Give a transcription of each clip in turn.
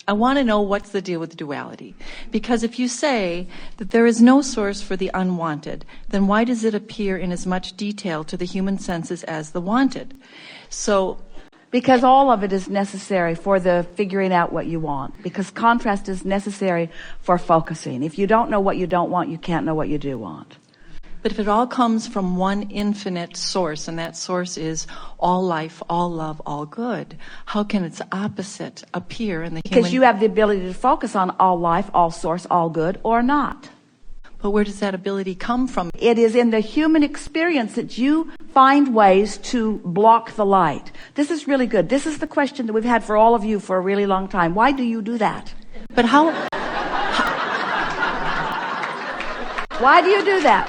I want to know what's the deal with duality. Because if you say that there is no source for the unwanted, then why does it appear in as much detail to the human senses as the wanted? So, because all of it is necessary for the figuring out what you want. Because contrast is necessary for focusing. If you don't know what you don't want, you can't know what you do want. but if it all comes from one infinite source, and that source is all life, all love, all good, how can its opposite appear in the human? Because you have the ability to focus on all life, all source, all good, or not. But where does that ability come from? It is in the human experience that you find ways to block the light. This is really good. This is the question that we've had for all of you for a really long time. Why do you do that? But how? Why do you do that?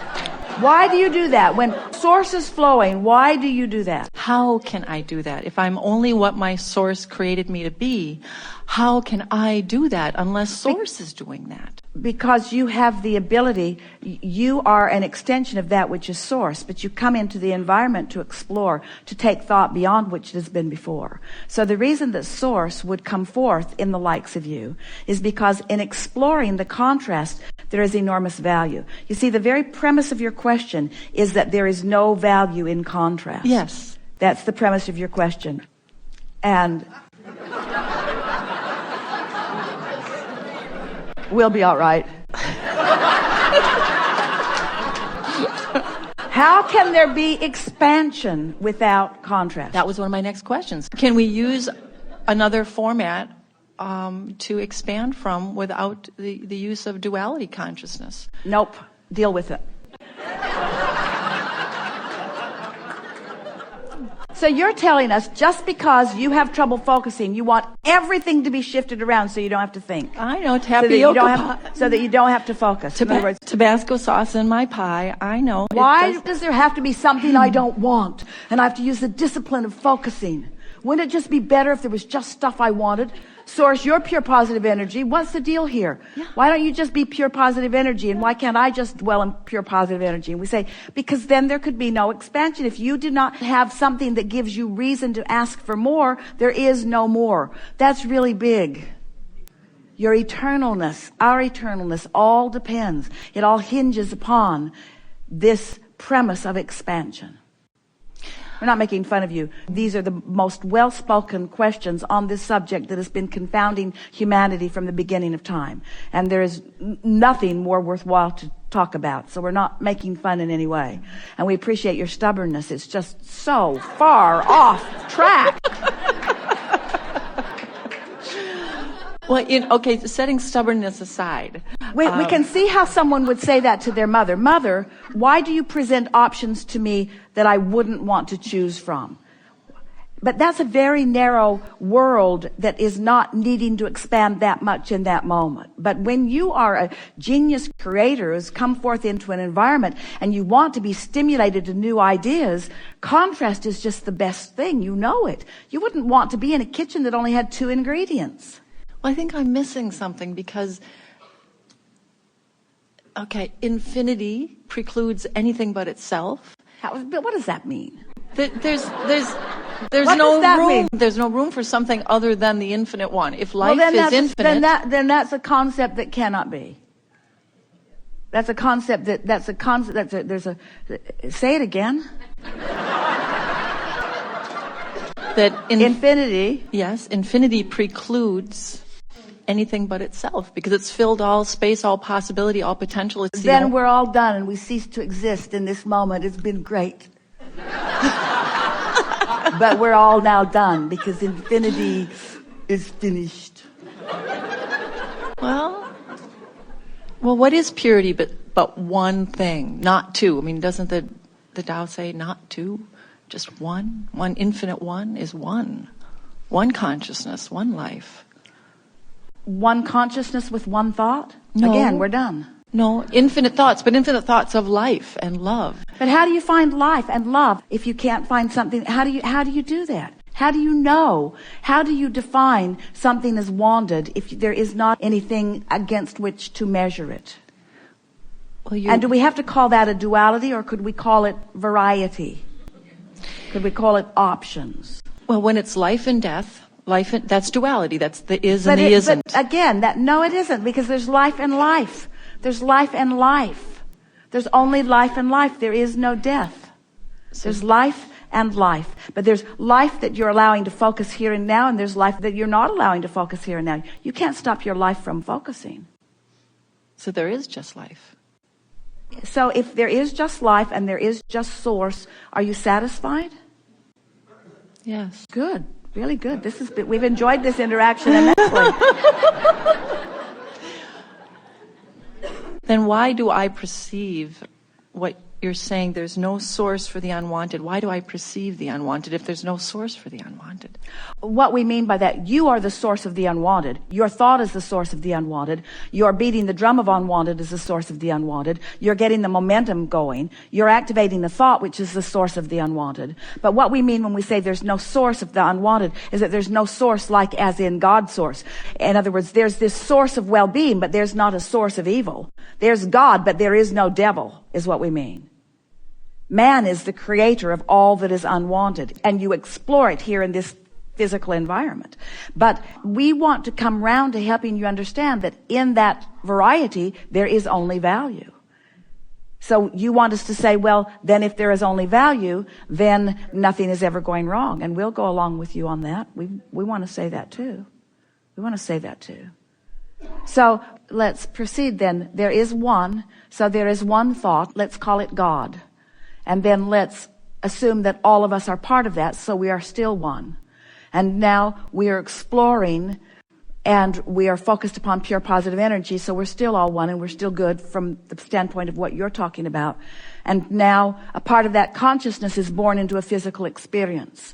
Why do you do that? When source is flowing, why do you do that? How can I do that? If I'm only what my source created me to be, how can I do that unless source is doing that? Because you have the ability, you are an extension of that which is source, but you come into the environment to explore, to take thought beyond which it has been before. So the reason that source would come forth in the likes of you is because in exploring the contrast, there is enormous value. You see, the very premise of your question is that there is no value in contrast. Yes. That's the premise of your question. And we'll be all right. How can there be expansion without contrast? That was one of my next questions. Can we use another format to expand from without the use of duality consciousness? Nope. Deal with it. So you're telling us just because you have trouble focusing, you want everything to be shifted around so you don't have to think. I know, tapioca so that you don't have to focus. In other words, Tabasco sauce in my pie, I know. Why does there have to be something I don't want? And I have to use the discipline of focusing? Wouldn't it just be better if there was just stuff I wanted? Source, you're pure positive energy. What's the deal here? Yeah. Why don't you just be pure positive energy? And why can't I just dwell in pure positive energy? And we say, because then there could be no expansion. If you do not have something that gives you reason to ask for more, there is no more. That's really big. Your eternalness, our eternalness, all depends. It all hinges upon this premise of expansion. We're not making fun of you. These are the most well-spoken questions on this subject that has been confounding humanity from the beginning of time. And there is nothing more worthwhile to talk about. So we're not making fun in any way. And we appreciate your stubbornness. It's just so far off track. Well, okay, setting stubbornness aside. We can see how someone would say that to their mother. Mother, why do you present options to me that I wouldn't want to choose from? But that's a very narrow world that is not needing to expand that much in that moment. But when you are a genius creator who's come forth into an environment and you want to be stimulated to new ideas, contrast is just the best thing. You know it. You wouldn't want to be in a kitchen that only had 2 ingredients. Well, I think I'm missing something because, okay, infinity precludes anything but itself. But what does that mean? There's What no does that room. mean? There's no room for something other than the infinite one. If life is infinite, then that's a concept that cannot be. That's a concept say it again. that Infinity. Yes, infinity precludes anything but itself because it's filled all space, all possibility, all potential. Then we're all done and we cease to exist in this moment. It's been great. But we're all now done because infinity is finished. Well, what is purity but one thing, not two? I mean, doesn't the Tao say not two, just one? One infinite one is one. One consciousness, one life. One consciousness with one thought? No. Again, we're done. No, infinite thoughts, but infinite thoughts of life and love. But how do you find life and love if you can't find something? How do you do that? How do you know? How do you define something as wanted if there is not anything against which to measure it? Well, and do we have to call that a duality, or could we call it variety? Could we call it options? Well, when it's life and death, Life, that's duality. That's the is and But the isn't. But again, no, it isn't, because there's life and life. There's life and life. There's only life and life. There is no death. There's life and life. But there's life that you're allowing to focus here and now, and there's life that you're not allowing to focus here and now. You can't stop your life from focusing. So there is just life. So if there is just life and there is just source, are you satisfied? Yes. Good. Really good. We've enjoyed this interaction immensely. Then why do I perceive what you're saying? There's no source for the unwanted. Why do I perceive the unwanted if there's no source for the unwanted? What we mean by that, you are the source of the unwanted. Your thought is the source of the unwanted. You're beating the drum of unwanted is the source of the unwanted. You're getting the momentum going. You're activating the thought, which is the source of the unwanted. But what we mean when we say there's no source of the unwanted is that there's no source like as in God's source. In other words, there's this source of well-being, but there's not a source of evil. There's God, but there is no devil, is what we mean. Man is the creator of all that is unwanted, and you explore it here in this physical environment. But we want to come round to helping you understand that in that variety, there is only value. So you want us to say, well, then if there is only value, then nothing is ever going wrong. And we'll go along with you on that. We want to say that too. We want to say that too. So let's proceed then. There is one. So there is one thought. Let's call it God. And then let's assume that all of us are part of that, so we are still one. And now we are exploring, and we are focused upon pure positive energy, so we're still all one, and we're still good from the standpoint of what you're talking about. And now a part of that consciousness is born into a physical experience.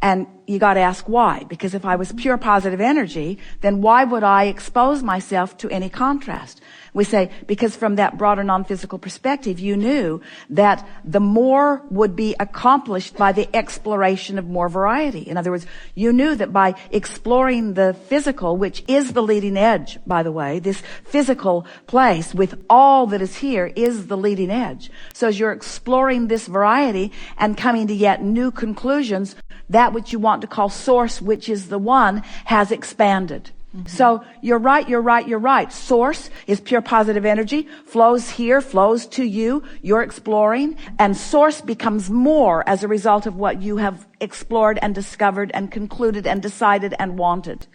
And you got to ask why. Because if I was pure positive energy, then why would I expose myself to any contrast? We say, because from that broader non-physical perspective, you knew that the more would be accomplished by the exploration of more variety. In other words, you knew that by exploring the physical, which is the leading edge, by the way, this physical place with all that is here is the leading edge. So as you're exploring this variety and coming to yet new conclusions, that which you want to call source, which is the one, has expanded. Mm-hmm. So you're right. Source is pure positive energy, flows here, flows to you, you're exploring, and source becomes more as a result of what you have explored and discovered and concluded and decided and wanted.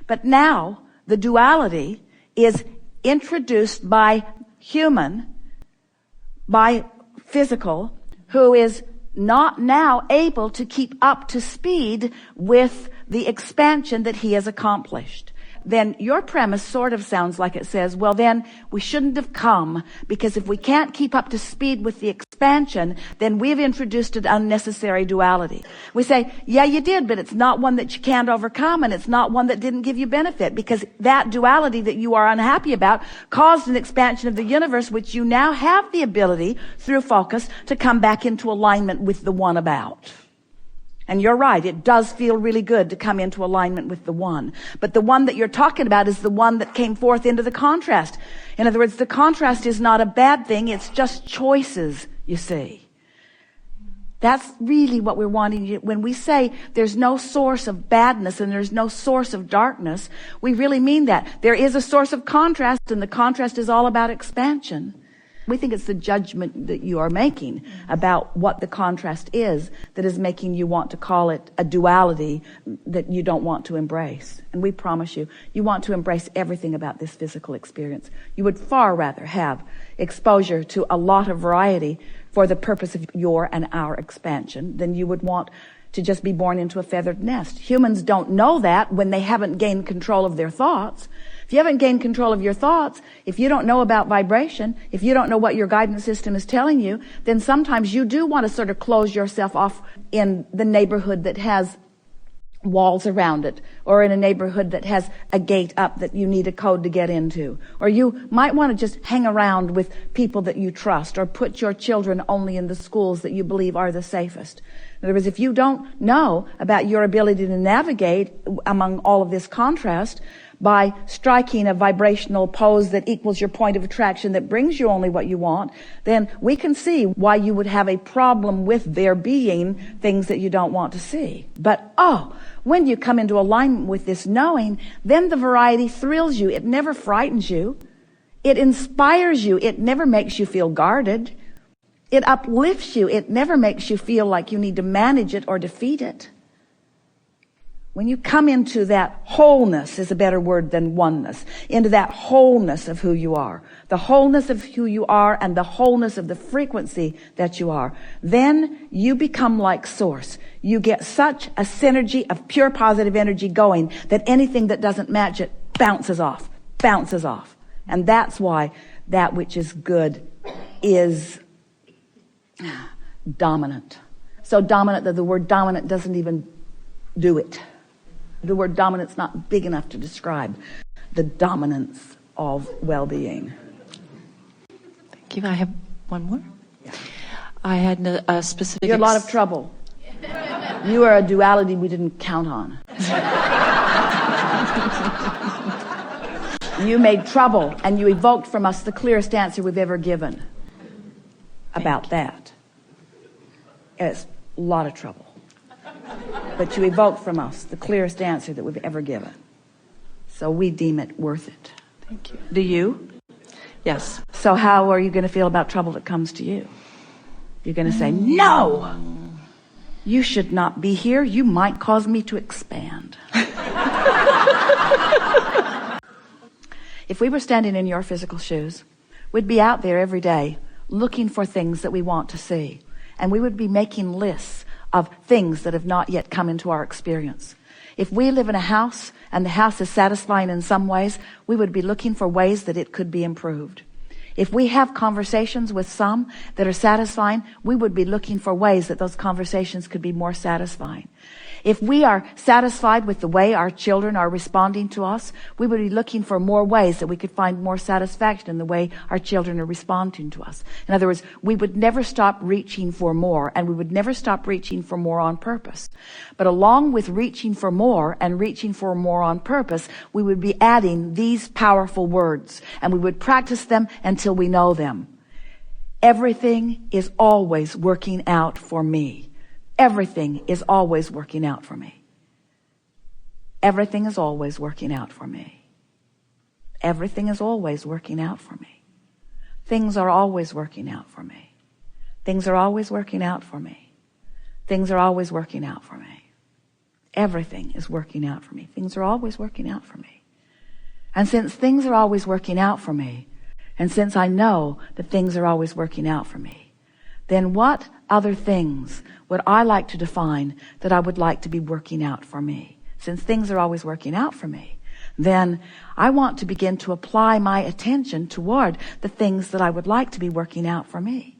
But now the duality is introduced by human, by physical, who is not now able to keep up to speed with the expansion that he has accomplished. Then your premise sort of sounds like it says, well, then we shouldn't have come, because if we can't keep up to speed with the expansion, then we've introduced an unnecessary duality. We say, yeah, you did, but it's not one that you can't overcome, and it's not one that didn't give you benefit, because that duality that you are unhappy about caused an expansion of the universe, which you now have the ability, through focus, to come back into alignment with the one about. And you're right, it does feel really good to come into alignment with the one. But the one that you're talking about is the one that came forth into the contrast. In other words, the contrast is not a bad thing, it's just choices, you see. That's really what we're wanting. When we say there's no source of badness and there's no source of darkness, we really mean that. There is a source of contrast, and the contrast is all about expansion. We think it's the judgment that you are making about what the contrast is that is making you want to call it a duality that you don't want to embrace. And we promise you, you want to embrace everything about this physical experience. You would far rather have exposure to a lot of variety for the purpose of your and our expansion than you would want to just be born into a feathered nest. Humans don't know that when they haven't gained control of their thoughts. If you haven't gained control of your thoughts, if you don't know about vibration, if you don't know what your guidance system is telling you, then sometimes you do want to sort of close yourself off in the neighborhood that has walls around it, or in a neighborhood that has a gate up that you need a code to get into. Or you might want to just hang around with people that you trust, or put your children only in the schools that you believe are the safest. In other words, if you don't know about your ability to navigate among all of this contrast, by striking a vibrational pose that equals your point of attraction that brings you only what you want, then we can see why you would have a problem with there being things that you don't want to see. But when you come into alignment with this knowing, then the variety thrills you. It never frightens you. It inspires you. It never makes you feel guarded. It uplifts you. It never makes you feel like you need to manage it or defeat it. When you come into that wholeness is a better word than oneness, into that wholeness of who you are, the wholeness of who you are and the wholeness of the frequency that you are, then you become like source. You get such a synergy of pure positive energy going that anything that doesn't match it bounces off. And that's why that which is good is dominant. So dominant that the word dominant doesn't even do it. The word dominant's not big enough to describe the dominance of well-being. Thank you. I have one more. Yeah. I had a specific... You're a lot of trouble. You are a duality we didn't count on. You made trouble, and you evoked from us the clearest answer we've ever given about that. It's a lot of trouble. But you evoked from us the clearest answer that we've ever given. So we deem it worth it. Thank you. Do you? Yes. So how are you going to feel about trouble that comes to you? You're going to say, no! You should not be here. You might cause me to expand. If we were standing in your physical shoes, we'd be out there every day looking for things that we want to see. And we would be making lists of things that have not yet come into our experience. If we live in a house and the house is satisfying in some ways, we would be looking for ways that it could be improved. If we have conversations with some that are satisfying, we would be looking for ways that those conversations could be more satisfying. If we are satisfied with the way our children are responding to us, we would be looking for more ways that we could find more satisfaction in the way our children are responding to us. In other words, we would never stop reaching for more, and we would never stop reaching for more on purpose. But along with reaching for more and reaching for more on purpose, we would be adding these powerful words, and we would practice them until we know them. Everything is always working out for me. Everything is always working out for me. Everything is always working out for me. Everything is always working out for me. Things are always working out for me. Things are always working out for me. Things are always working out for me. Everything is working out for me. Things are always working out for me. And since things are always working out for me, and since I know that things are always working out for me, then what other things would I like to define that I would like to be working out for me? Since things are always working out for me, then I want to begin to apply my attention toward the things that I would like to be working out for me.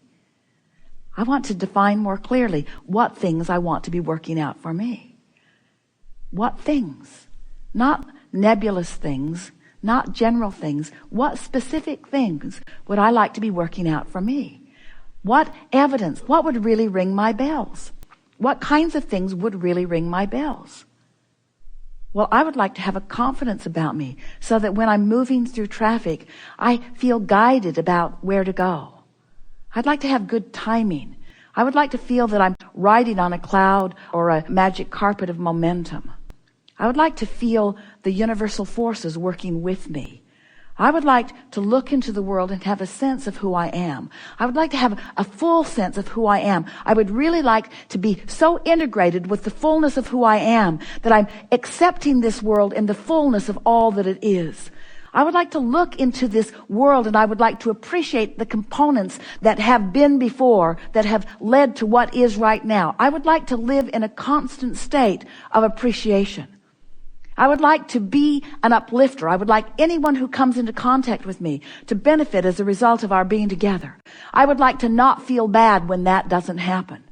I want to define more clearly what things I want to be working out for me. What things? Not nebulous things, not general things. What specific things would I like to be working out for me? What evidence? What would really ring my bells? What kinds of things would really ring my bells? Well, I would like to have a confidence about me so that when I'm moving through traffic, I feel guided about where to go. I'd like to have good timing. I would like to feel that I'm riding on a cloud or a magic carpet of momentum. I would like to feel the universal forces working with me. I would like to look into the world and have a sense of who I am. I would like to have a full sense of who I am. I would really like to be so integrated with the fullness of who I am that I'm accepting this world in the fullness of all that it is. I would like to look into this world and I would like to appreciate the components that have been before, that have led to what is right now. I would like to live in a constant state of appreciation. I would like to be an uplifter. I would like anyone who comes into contact with me to benefit as a result of our being together. I would like to not feel bad when that doesn't happen.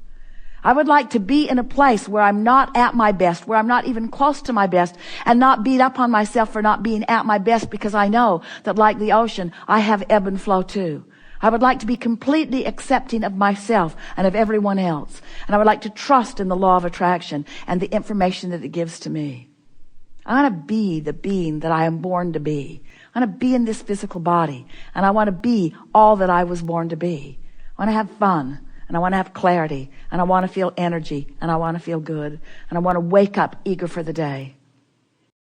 I would like to be in a place where I'm not at my best, where I'm not even close to my best, and not beat up on myself for not being at my best, because I know that like the ocean, I have ebb and flow too. I would like to be completely accepting of myself and of everyone else. And I would like to trust in the law of attraction and the information that it gives to me. I want to be the being that I am born to be. I want to be in this physical body, and I want to be all that I was born to be. I want to have fun, and I want to have clarity, and I want to feel energy, and I want to feel good, and I want to wake up eager for the day.